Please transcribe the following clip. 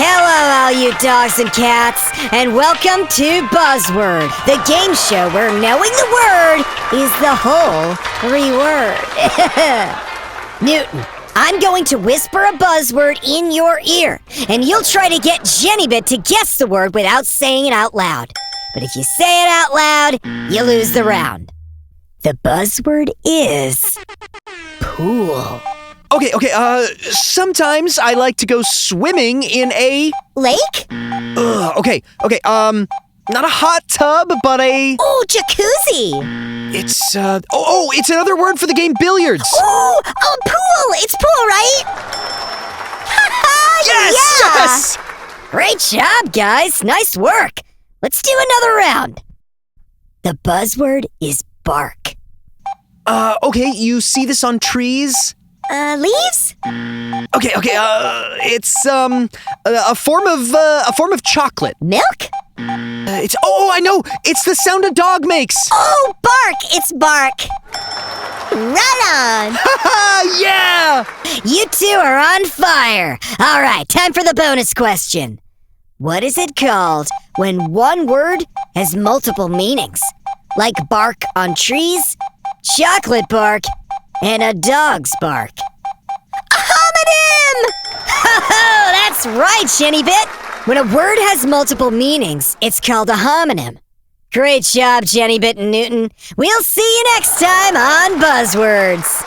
Hello, all you dogs and cats, and welcome to Buzzword, the game show where knowing the word is the whole reward. Newton, I'm going to whisper a buzzword in your ear, and you'll try to get Jennybit to guess the word without saying it out loud. But if you say it out loud, you lose the round. The buzzword is pool. Okay, sometimes I like to go swimming in a... Lake? Okay, not a hot tub, but a... Oh, jacuzzi! It's, it's another word for the game billiards! Oh, pool! It's pool, right? Yes! Great job, guys! Nice work! Let's do another round. The buzzword is bark. Okay, you see this on trees? Leaves? Okay, it's, a form of chocolate. Milk? I know! It's the sound a dog makes! Oh, bark! It's bark! Right on! Haha, yeah! You two are on fire! Alright, time for the bonus question. What is it called when one word has multiple meanings? Like bark on trees, chocolate bark, and a dog's bark. A homonym! Oh, that's right, Jennybit! When a word has multiple meanings, it's called a homonym. Great job, Jennybit and Newton. We'll see you next time on Buzzwords.